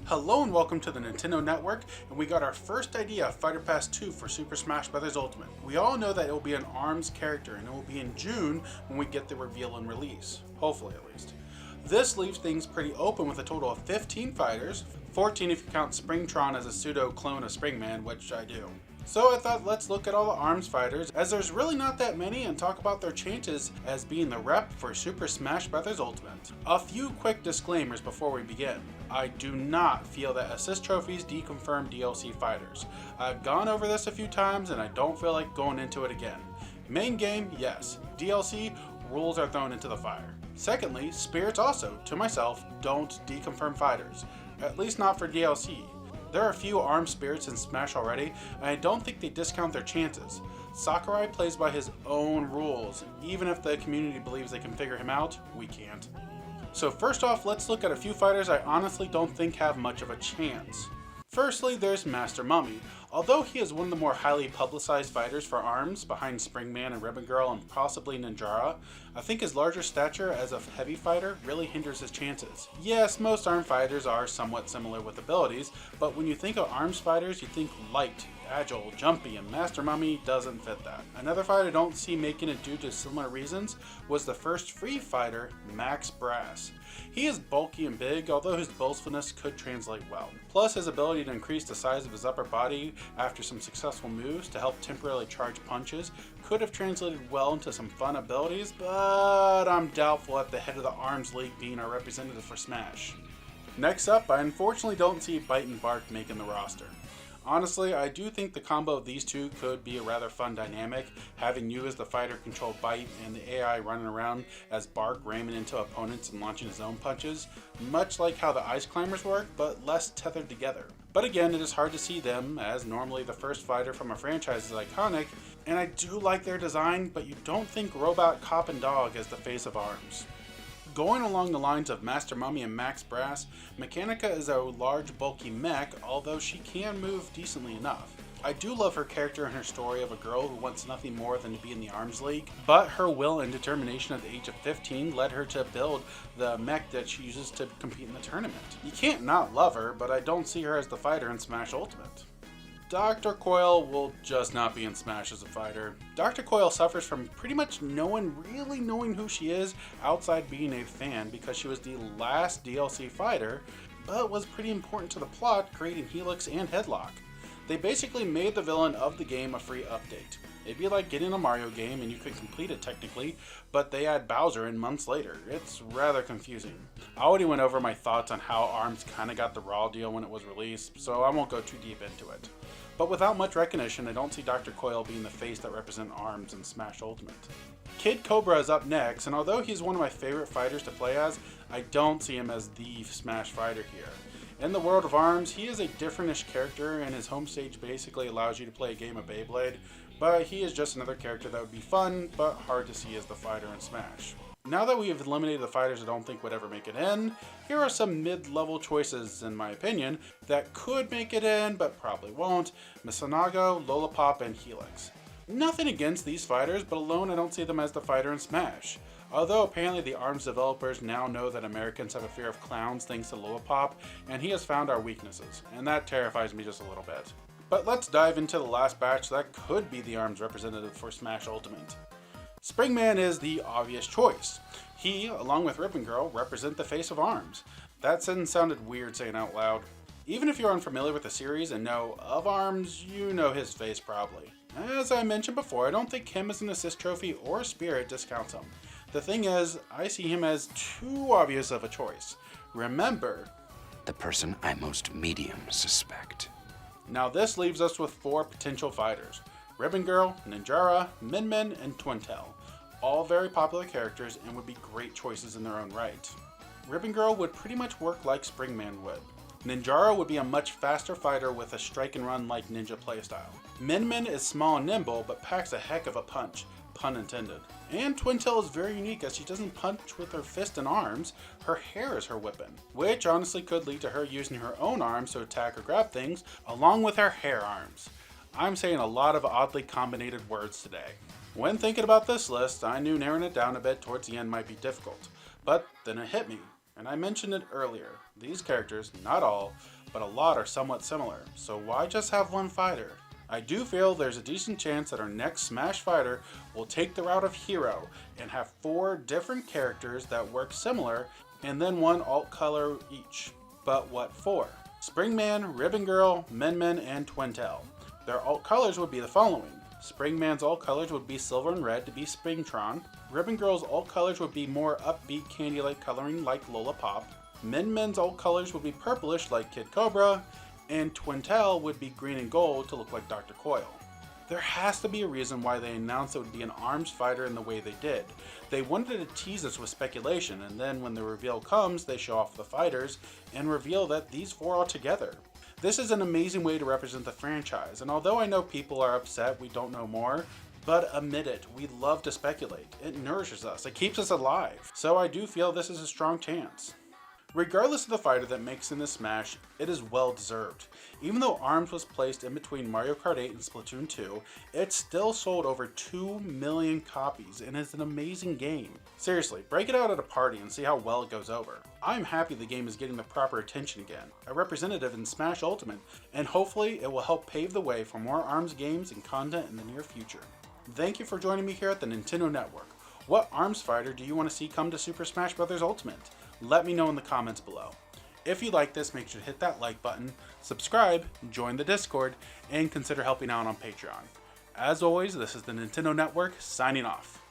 Hello and welcome to the Nintendo Network, and we got our first idea of Fighter Pass 2 for Super Smash Bros. Ultimate. We all know that it will be an ARMS character, and it will be in June when we get the reveal and release. Hopefully, at least. This leaves things pretty open with a total of 15 fighters, 14 if you count Springtron as a pseudo clone of Springman, which I do. So I thought let's look at all the ARMS fighters, as there's really not that many, and talk about their chances as being the rep for Super Smash Bros. Ultimate. A few quick disclaimers before we begin. I do not feel that assist trophies deconfirm DLC fighters. I've gone over this a few times and I don't feel like going into it again. Main game, yes. DLC, rules are thrown into the fire. Secondly, spirits also, to myself, don't deconfirm fighters. At least not for DLC. There are a few ARMS spirits in Smash already, and I don't think they discount their chances. Sakurai plays by his own rules. Even if the community believes they can figure him out, we can't. So first off, let's look at a few fighters I honestly don't think have much of a chance. Firstly, there's Master Mummy. Although he is one of the more highly publicized fighters for ARMS, behind Springman and Ribbon Girl and possibly Ninjara, I think his larger stature as a heavy fighter really hinders his chances. Yes, most ARMS fighters are somewhat similar with abilities, but when you think of ARMS fighters, you think light, agile, jumpy, and Master Mummy doesn't fit that. Another fighter I don't see making it due to similar reasons was the first free fighter, Max Brass. He is bulky and big, although his boastfulness could translate well. Plus, his ability to increase the size of his upper body after some successful moves to help temporarily charge punches could have translated well into some fun abilities, but I'm doubtful at the head of the ARMS League being our representative for Smash. Next up, I unfortunately don't see Bite and Bark making the roster. Honestly, I do think the combo of these two could be a rather fun dynamic, having you as the fighter control Bite and the AI running around as Bark ramming into opponents and launching his own punches, much like how the Ice Climbers work, but less tethered together. But again, it is hard to see them, as normally the first fighter from a franchise is iconic, and I do like their design, but you don't think Robot, Cop, and Dog as the face of ARMS. Going along the lines of Master Mummy and Max Brass, Mechanica is a large bulky mech, although she can move decently enough. I do love her character and her story of a girl who wants nothing more than to be in the ARMS League, but her will and determination at the age of 15 led her to build the mech that she uses to compete in the tournament. You can't not love her, but I don't see her as the fighter in Smash Ultimate. Dr. Coil will just not be in Smash as a fighter. Dr. Coil suffers from pretty much no one really knowing who she is outside being a fan because she was the last DLC fighter, but was pretty important to the plot, creating Helix and Headlock. They basically made the villain of the game a free update. It'd be like getting a Mario game and you could complete it technically, but they add Bowser in months later. It's rather confusing. I already went over my thoughts on how ARMS kinda got the Raw deal when it was released, so I won't go too deep into it. But without much recognition, I don't see Dr. Coil being the face that represents ARMS in Smash Ultimate. Kid Cobra is up next, and although he's one of my favorite fighters to play as, I don't see him as the Smash fighter here. In the world of ARMS, he is a different-ish character, and his home stage basically allows you to play a game of Beyblade, but he is just another character that would be fun, but hard to see as the fighter in Smash. Now that we have eliminated the fighters I don't think would ever make it in, here are some mid-level choices, in my opinion, that could make it in, but probably won't: Misanago, Lollipop, and Helix. Nothing against these fighters, but alone I don't see them as the fighter in Smash. Although apparently the ARMS developers now know that Americans have a fear of clowns thanks to Lollipop, and he has found our weaknesses, and that terrifies me just a little bit. But let's dive into the last batch that could be the ARMS representative for Smash Ultimate. Springman is the obvious choice. He, along with Ribbon Girl, represent the face of ARMS. That sentence sounded weird saying out loud. Even if you're unfamiliar with the series and know of ARMS, you know his face probably. As I mentioned before, I don't think him as an assist trophy or spirit discounts him. The thing is, I see him as too obvious of a choice. Remember, the person I most medium suspect. Now this leaves us with 4 potential fighters: Ribbon Girl, Ninjara, Min Min, and Twintel. All very popular characters and would be great choices in their own right. Ribbon Girl would pretty much work like Springman would. Ninjara would be a much faster fighter with a strike and run like ninja playstyle. Min Min is small and nimble, but packs a heck of a punch, pun intended. And Twintel is very unique as she doesn't punch with her fist and arms, her hair is her weapon, which honestly could lead to her using her own arms to attack or grab things, along with her hair arms. I'm saying a lot of oddly combinated words today. When thinking about this list, I knew narrowing it down a bit towards the end might be difficult, but then it hit me. And I mentioned it earlier, these characters, not all, but a lot are somewhat similar, so why just have one fighter? I do feel there's a decent chance that our next Smash fighter will take the route of hero and have 4 different characters that work similar and then one alt color each. But what for? Springman, Ribbon Girl, Min Min, and Twintel. Their alt colors would be the following. Springman's alt colors would be silver and red to be Springtron. Ribbon Girl's alt colors would be more upbeat candy-like coloring like Lola Pop. Min Min's alt colors would be purplish like Kid Cobra. And Twintel would be green and gold to look like Dr. Coil. There has to be a reason why they announced it would be an ARMS fighter in the way they did. They wanted to tease us with speculation, and then when the reveal comes, they show off the fighters and reveal that these 4 are together. This is an amazing way to represent the franchise, and although I know people are upset we don't know more, but admit it, we love to speculate. It nourishes us, it keeps us alive. So I do feel this is a strong chance. Regardless of the fighter that makes in this Smash, it is well deserved. Even though ARMS was placed in between Mario Kart 8 and Splatoon 2, it still sold over 2 million copies and is an amazing game. Seriously, break it out at a party and see how well it goes over. I'm happy the game is getting the proper attention again, a representative in Smash Ultimate, and hopefully it will help pave the way for more ARMS games and content in the near future. Thank you for joining me here at the Nintendo Network. What ARMS fighter do you want to see come to Super Smash Bros. Ultimate? Let me know in the comments below. If you like this, make sure to hit that like button, subscribe, join the Discord, and consider helping out on Patreon. As always, this is the Nintendo Network signing off.